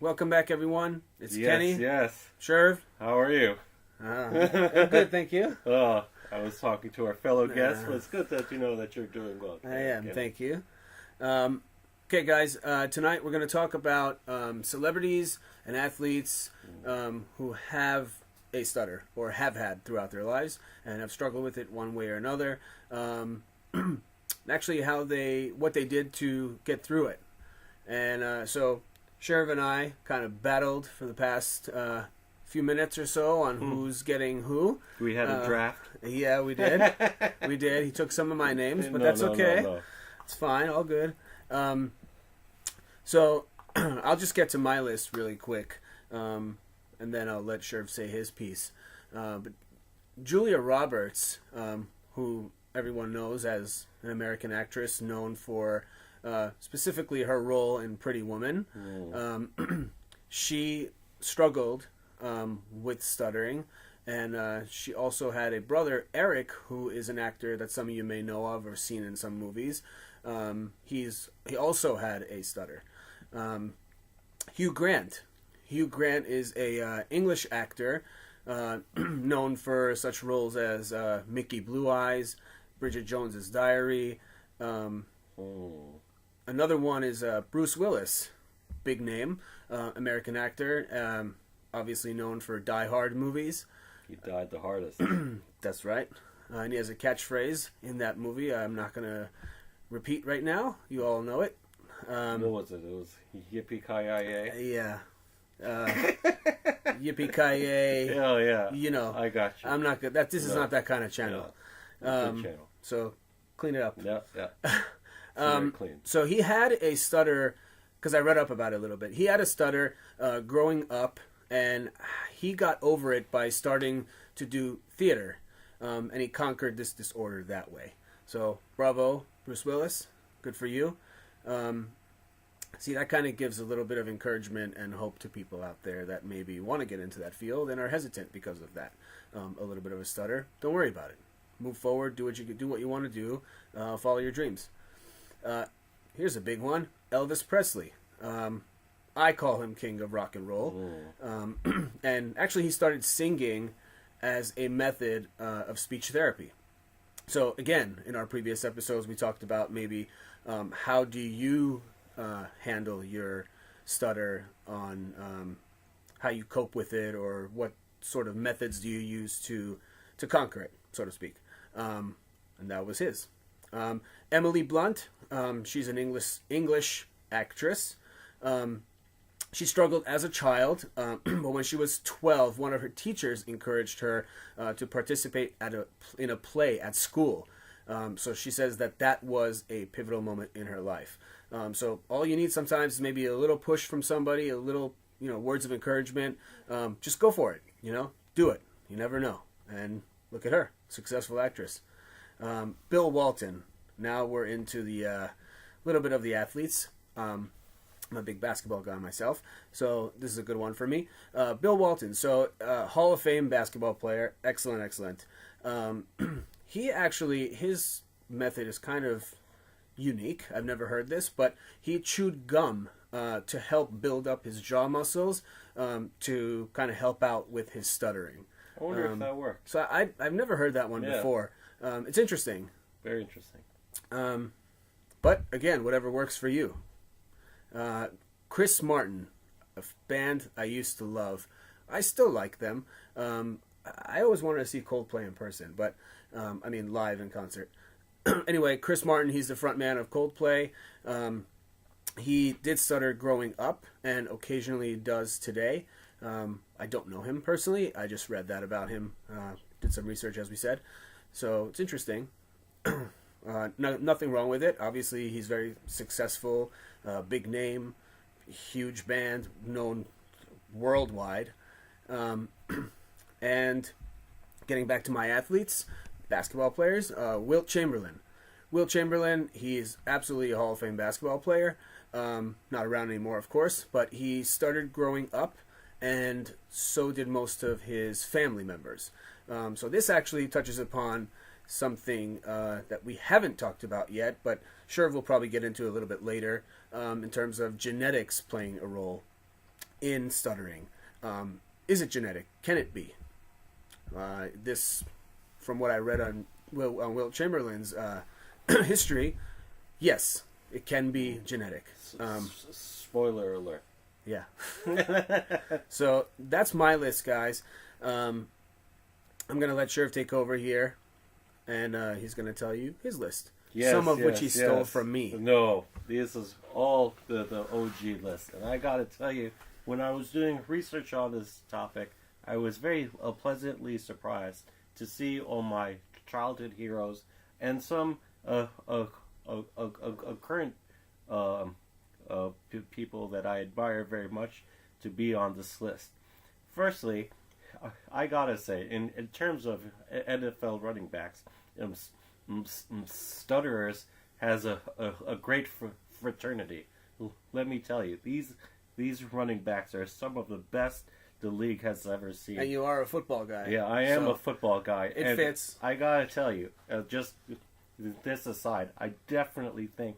Welcome back, everyone. It's Kenny. Yes. Sherv. How are you? I'm good, thank you. Oh, I was talking to our fellow guests, but it's good that you know that you're doing well. I am, thank you. Okay, guys, tonight we're going to talk about celebrities and athletes who have a stutter or have had throughout their lives and have struggled with it one way or another. Actually, what they did to get through it. And so Sherv and I kind of battled for the past few minutes or so on who's getting who. We had a draft. Yeah, we did. We did. He took some of my names, but that's okay. No. It's fine. All good. So I'll just get to my list really quick, and then I'll let Sherv say his piece. But Julia Roberts, who everyone knows as an American actress known for specifically her role in Pretty Woman, she struggled with stuttering, and she also had a brother, Eric, who is an actor that some of you may know of or seen in some movies. He also had a stutter. Hugh Grant. Hugh Grant is a English actor known for such roles as Mickey Blue Eyes, Bridget Jones's Diary. Another one is Bruce Willis, big name, American actor, obviously known for Die Hard movies. He died the hardest. That's right. And he has a catchphrase in that movie I'm not going to repeat right now. You all know it. What was it? It was Yippee-ki-yay? Yeah. Yippee-ki-yay. Oh, yeah. You know. I got you. I'm not good. This is not that kind of channel. Yeah. Good channel. So clean it up. Yeah, yeah. Very clean. So he had a stutter, because I read up about it a little bit. He had a stutter growing up, and he got over it by starting to do theater, and he conquered this disorder that way. So bravo, Bruce Willis. Good for you. See, that kind of gives a little bit of encouragement and hope to people out there that maybe want to get into that field and are hesitant because of that. A little bit of a stutter. Don't worry about it. Move forward. Do what you want to do. Follow your dreams. Here's a big one. Elvis Presley. I call him king of rock and roll. And actually he started singing as a method of speech therapy. So again, in our previous episodes, we talked about maybe how do you handle your stutter, on how you cope with it, or what sort of methods do you use to conquer it, so to speak. And that was his. Emily Blunt, she's an English actress. She struggled as a child, but when she was 12, one of her teachers encouraged her to participate in a play at school. So she says that was a pivotal moment in her life. So all you need sometimes is maybe a little push from somebody, a little words of encouragement. Just go for it. Do it. You never know. And look at her, successful actress. Bill Walton. Now we're into the little bit of the athletes. I'm a big basketball guy myself, so this is a good one for me. Bill Walton, so Hall of Fame basketball player, excellent. His method is kind of unique. I've never heard this, but he chewed gum to help build up his jaw muscles to kind of help out with his stuttering. I wonder if that works. So I've never heard that one before. It's interesting. Very interesting. But again, whatever works for you. Chris Martin, a band I used to love. I still like them. I always wanted to see Coldplay in person, but live in concert. Anyway, Chris Martin, he's the front man of Coldplay. He did stutter growing up and occasionally does today. I don't know him personally. I just read that about him. Did some research, as we said. So it's interesting. Nothing wrong with it. Obviously, he's very successful, big name, huge band, known worldwide. And getting back to my athletes, basketball players, Wilt Chamberlain. Wilt Chamberlain, he's absolutely a Hall of Fame basketball player. Not around anymore, of course, but he started growing up, and so did most of his family members. So this actually touches upon something that we haven't talked about yet, but Sherv will probably get into a little bit later, in terms of genetics playing a role. in stuttering. Is it genetic? Can it be? This, from what I read on Wilt Chamberlain's history, yes, it can be genetic. Spoiler alert. Yeah. So that's my list, guys. I'm going to let Sheriff take over here, and he's going to tell you his list. Yes, some of which he yes, stole yes. from me. No, this is all the OG list. And I got to tell you, when I was doing research on this topic, I was very pleasantly surprised to see all my childhood heroes and some current people that I admire very much to be on this list. Firstly, I gotta say, in terms of NFL running backs, Stutterers has a great fraternity. Let me tell you, these running backs are some of the best the league has ever seen. And you are a football guy. Yeah, I am a football guy. It fits. I gotta tell you, just this aside, I definitely think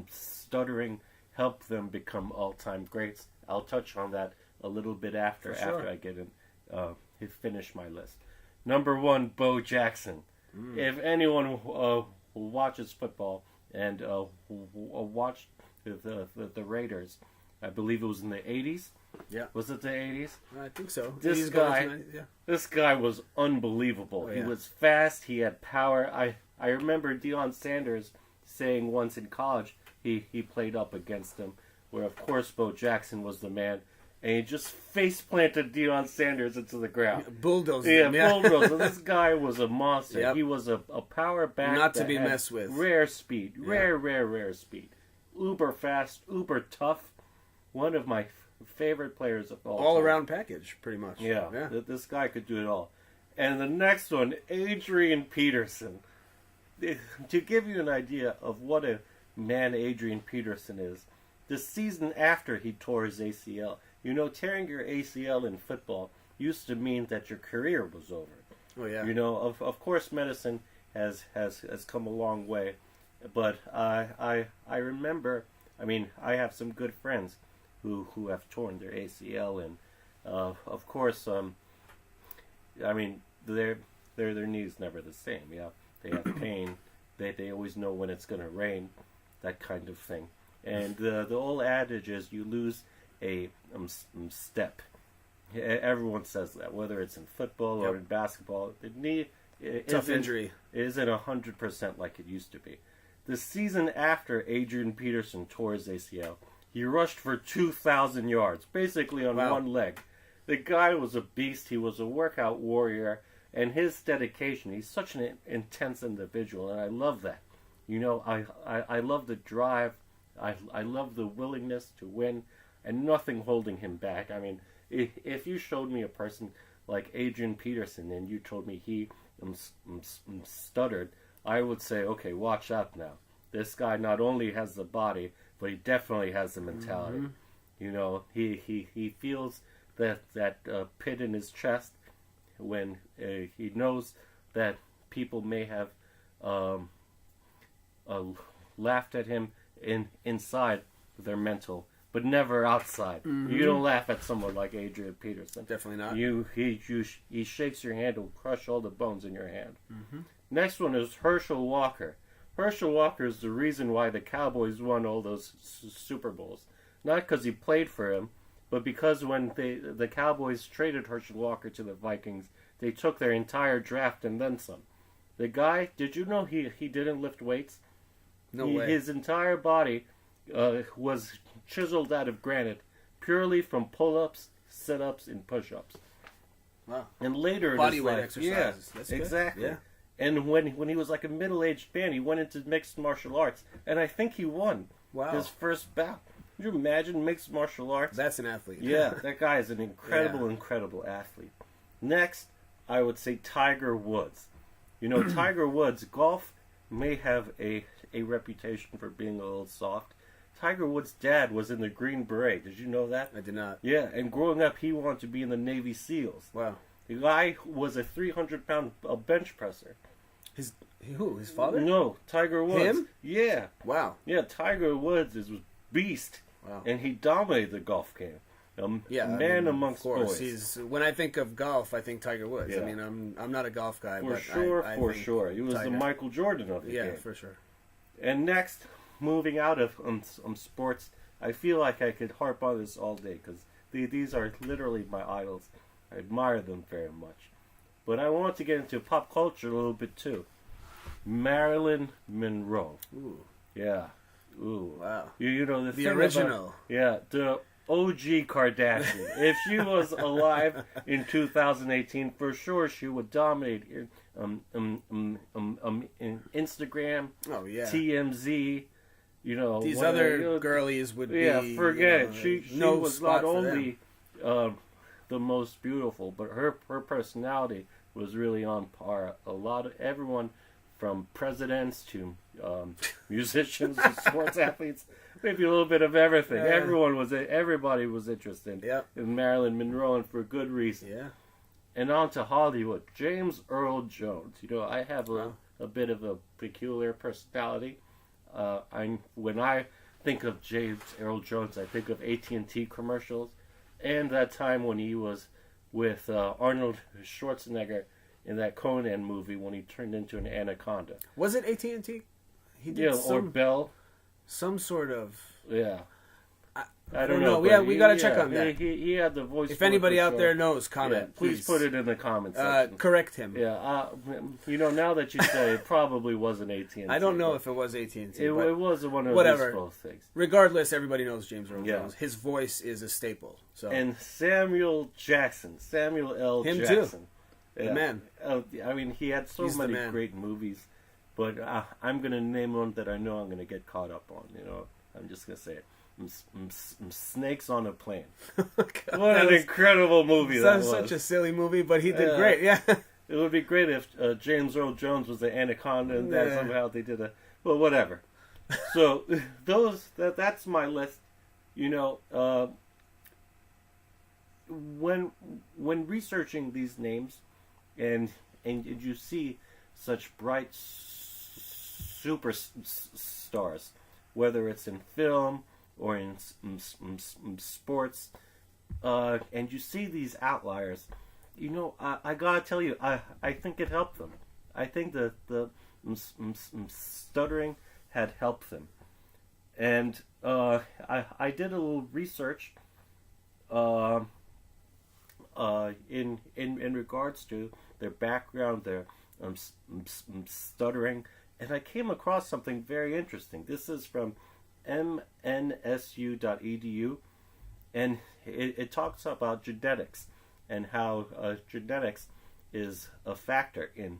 stuttering helped them become all-time greats. I'll touch on that a little bit after I get in, finish my list. Number 1, Bo Jackson. If anyone watches football and watched the Raiders, I believe it was in the 80s. Yeah. Was it the 80s? I think so. This guy was unbelievable. Oh, yeah. He was fast. He had power. I remember Deion Sanders saying once in college he played up against him, where of course Bo Jackson was the man, and he just face planted Deion Sanders into the ground. Bulldozer. Yeah, bulldozer. This guy was a monster. Yep. He was a power back. Not to be messed with. Rare speed. Rare speed. Uber fast, uber tough. One of my favorite players of all time. Around package, pretty much. Yeah. This guy could do it all. And the next one, Adrian Peterson. To give you an idea of what a man Adrian Peterson is, the season after he tore his ACL, tearing your ACL in football used to mean that your career was over. Oh yeah. Of course, medicine has come a long way, but I remember. I mean, I have some good friends who have torn their ACL, and of course, I mean, their knees never the same. Yeah, they have pain. They always know when it's going to rain, that kind of thing. And the old adage is you lose a step. Everyone says that, whether it's in football or in basketball. The knee Tough injury isn't 100% like it used to be. The season after Adrian Peterson tore his ACL, he rushed for 2,000 yards, basically on one leg. The guy was a beast. He was a workout warrior, and his dedication. He's such an intense individual, and I love that. I love the drive. I love the willingness to win, and nothing holding him back. I mean, if you showed me a person like Adrian Peterson and you told me he stuttered, I would say, okay, watch out now. This guy not only has the body, but he definitely has the mentality. Mm-hmm. He feels that pit in his chest when he knows that people may have laughed at him inside their mental, but never outside. Mm-hmm. You don't laugh at someone like Adrian Peterson. Definitely not. He shakes your hand and crush all the bones in your hand. Mm-hmm. Next Next one is Herschel Walker. Herschel Walker is the reason why the Cowboys won all those Super Bowls. Not because he played for him, but because when the Cowboys traded Herschel Walker to the Vikings, they took their entire draft and then some. The guy, did you know he didn't lift weights? No way. His entire body was chiseled out of granite purely from pull-ups, sit-ups, and push-ups. Wow. And later body in his weight life, exercises. That's good. exactly. Yeah. And when he was like a middle-aged man, he went into mixed martial arts, and I think he won his first bout. Could you imagine mixed martial arts? That's an athlete. Yeah, that guy is an incredible athlete. Next, I would say Tiger Woods. Tiger Woods, golf may have a reputation for being a little soft. Tiger Woods' dad was in the Green Beret. Did you know that? I did not. Yeah, and growing up, he wanted to be in the Navy SEALs. Wow. The guy was a 300-pound bench presser. His father? No, Tiger Woods. Him? Yeah. Wow. Yeah, Tiger Woods is a beast. Wow. And he dominated the golf game. Man amongst of course. boys. When I think of golf, I think Tiger Woods. Yeah. I mean, I'm not a golf guy, For but sure, I for think sure. He was Tiger. the Michael Jordan of the game. Yeah, for sure. And next, moving out of sports, I feel like I could harp on this all day because these are literally my idols. I admire them very much. But I want to get into pop culture a little bit too. Marilyn Monroe. Ooh. Yeah. Ooh. Wow. You know the original. The OG Kardashian. If she was alive in 2018, for sure she would dominate in Instagram. Oh yeah. TMZ. You know these other girlies would be. Yeah, forget it. She no was spot not for only the most beautiful, but her personality was really on par. Everyone from presidents to musicians to sports athletes, maybe a little bit of everything. Everybody was interested in Marilyn Monroe, and for good reason. Yeah. And on to Hollywood. James Earl Jones. You know, I have a bit of a peculiar personality. When I think of James Earl Jones, I think of AT&T commercials, and that time when he was with Arnold Schwarzenegger in that Conan movie when he turned into an anaconda. Was it AT&T? He did or Bell. Some sort of. Yeah. I don't know. Yeah, we got to check on that. He had the voice. If anybody out there knows, comment. Please put it in the comments section. Correct him. Yeah. Now that you say it, probably wasn't AT&T. I don't know if it was AT&T. It was one of whatever. those things. Regardless, everybody knows James Earl Jones. His voice is a staple. So. And Samuel L. Jackson. Him too. The man. I mean, he had so many great movies, but I'm going to name one that I know I'm going to get caught up on. You know, I'm just going to say it. Snakes on a Plane. God, what an incredible movie that was. Such a silly movie, but he did great. Yeah. It would be great if James Earl Jones was the anaconda and that somehow they did well, whatever. So that's my list. You know, when researching these names, and you see such bright superstars, whether it's in film or in sports, and you see these outliers, you know, I gotta tell you, I think it helped them. I think the stuttering had helped them, and I did a little research in regards to their background, their stuttering, and I came across something very interesting. This is from mnsu.edu, and it talks about genetics and how genetics is a factor in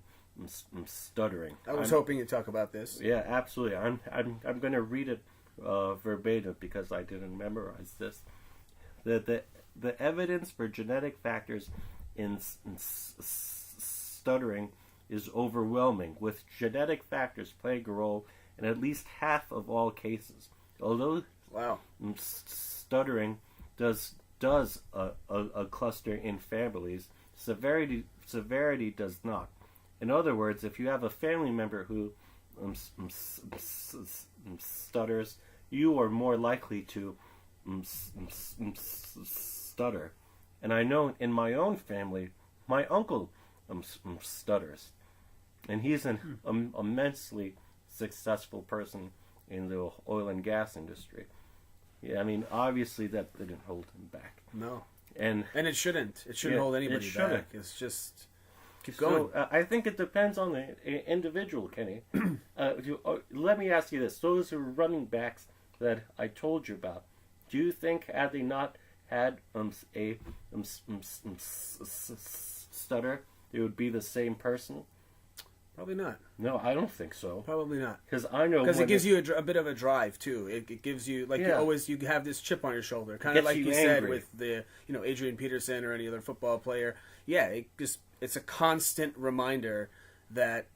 stuttering. I was hoping you'd talk about this. Yeah, absolutely. I'm going to read it verbatim because I didn't memorize this. The evidence for genetic factors in stuttering is overwhelming, with genetic factors playing a role in at least half of all cases. Although stuttering does a cluster in families, severity does not. In other words, if you have a family member who stutters, you are more likely to stutter. And I know in my own family, my uncle stutters, and he's an immensely successful person in the oil and gas industry. Yeah, I mean, obviously that didn't hold him back. No, and it shouldn't. It shouldn't hold anybody back. It's just keep going. So, I think it depends on the individual, Kenny. Let me ask you this: those who are running backs that I told you about, do you think had they not had a stutter, they would be the same person? Probably not. No, I don't think so. Probably not. Because I know it gives you a bit of a drive too. It gives you you have this chip on your shoulder, kind of like you said with the Adrian Peterson or any other football player. Yeah, it's a constant reminder that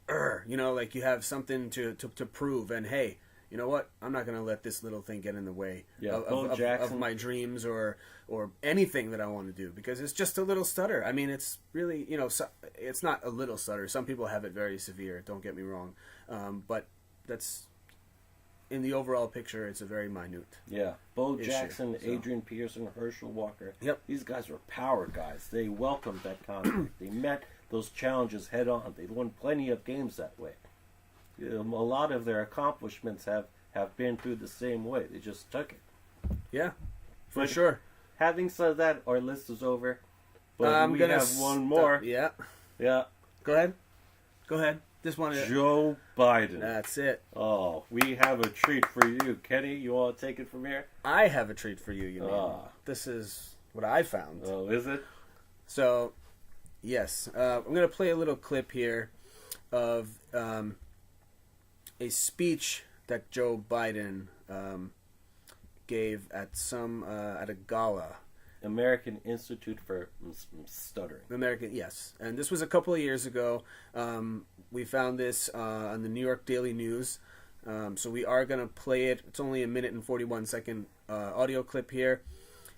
like you have something to prove, and hey, you know what? I'm not going to let this little thing get in the way of my dreams or anything that I want to do, because it's just a little stutter. I mean, it's really, it's not a little stutter. Some people have it very severe, don't get me wrong. But that's in the overall picture, it's a very minute. Yeah. Bo issue, Jackson, so. Adrian Peterson, Herschel Walker. Yep. These guys were power guys. They welcomed that conflict. They met those challenges head on. They won plenty of games that way. A lot of their accomplishments have been through the same way. They just took it. Yeah, for But sure. Having said that, our list is over. But we have one more. Yeah. Yeah. Go ahead. Just want to. Joe Biden. That's it. Oh, we have a treat for you. Kenny, you want to take it from here? I have a treat for you, you mean. This is what I found. Oh, is it? So, yes. I'm going to play a little clip here of a speech that Joe Biden gave at at a gala. American Institute for Stuttering. Yes. And this was a couple of years ago. We found this on the New York Daily News. So we are going to play it. It's only a 1:41 audio clip here.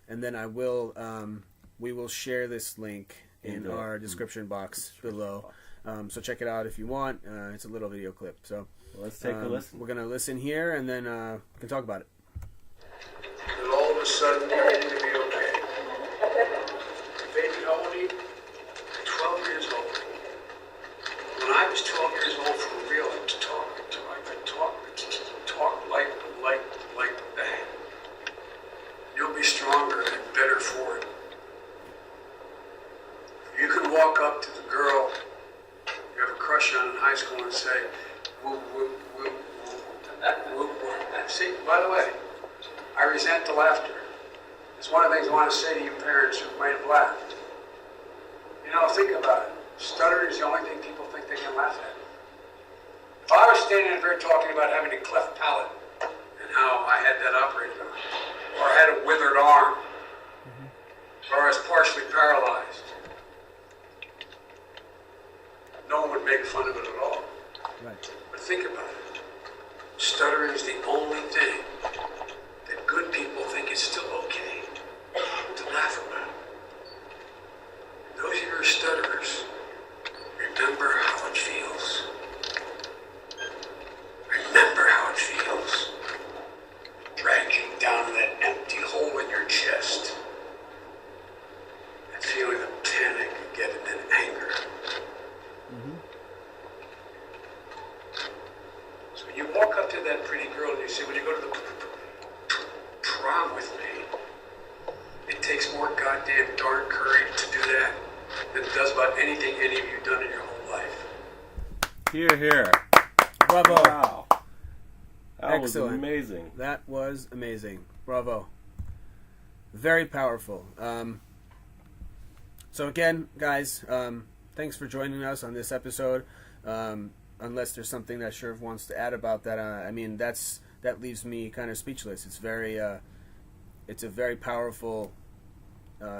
And then we will share this link in our description box below. So check it out if you want. It's a little video clip. So let's take a listen. We're going to listen here, and then we can talk about it. And all of a sudden, everything will be okay. Baby, how old are you? 12 years old. When I was 12 years old, for real, I could talk like that. You'll be stronger and better for it. You can walk up to the girl you have a crush on in high school and say, woo, woo, woo, woo, woo, woo. See, by the way, I resent the laughter. It's one of the things I want to say to you parents who might have laughed. You know, think about it. Stuttering is the only thing people think they can laugh at. If I was standing up here talking about having a cleft palate and how I had that operated on, or I had a withered arm, or I was partially paralyzed, no one would make fun of it at all. Right. But think about it. Stuttering is the only thing that good people think it's still okay to laugh about. Those of you who are stutterers, remember how it feels. Remember how it feels. Dragging down that empty hole in your chest. And feeling the panic again and then anger. So when you walk up to that pretty girl and you say, "Would you go to the prom with me?" It takes more goddamn darn courage to do that than it does about anything any of you done in your whole life. Hear, hear. Bravo. Wow. That Excellent. was amazing. That was amazing. Bravo. Very powerful. So again, guys, thanks for joining us on this episode. Unless there's something that Sherv wants to add about that, I mean, that leaves me kind of speechless. It's it's a very powerful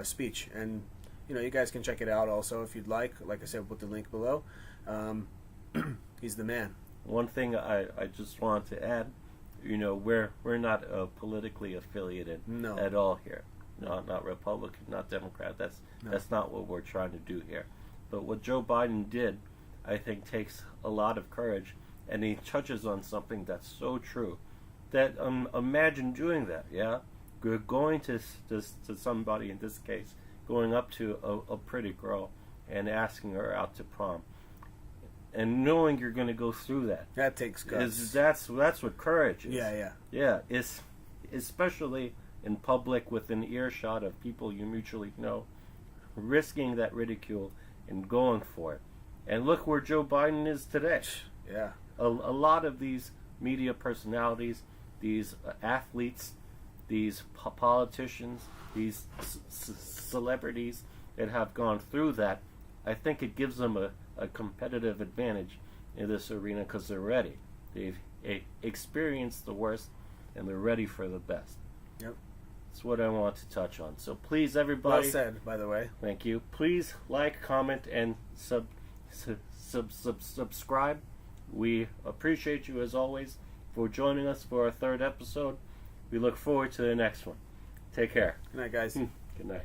speech, and you guys can check it out also if you'd like. Like I said, we'll put the link below. He's the man. One thing I just want to add, we're not politically affiliated at all here. No, not Republican, not Democrat. That's not what we're trying to do here. But what Joe Biden did, I think, takes a lot of courage, and he touches on something that's so true. That imagine doing that, yeah? You're going to somebody, in this case, going up to a pretty girl and asking her out to prom, and knowing you're going to go through that. That takes guts. That's what courage is. Yeah. It's especially in public, within earshot of people you mutually know, risking that ridicule and going for it. And look where Joe Biden is today. Yeah. A lot of these media personalities, these athletes, these politicians, these celebrities that have gone through that, I think it gives them a competitive advantage in this arena because they're ready. They've experienced the worst and they're ready for the best. Yep. That's what I want to touch on. So please, everybody. Well said, by the way. Thank you. Please like, comment, and subscribe. We appreciate you as always for joining us for our third episode. We look forward to the next one. Take care. Good night, guys. Good night.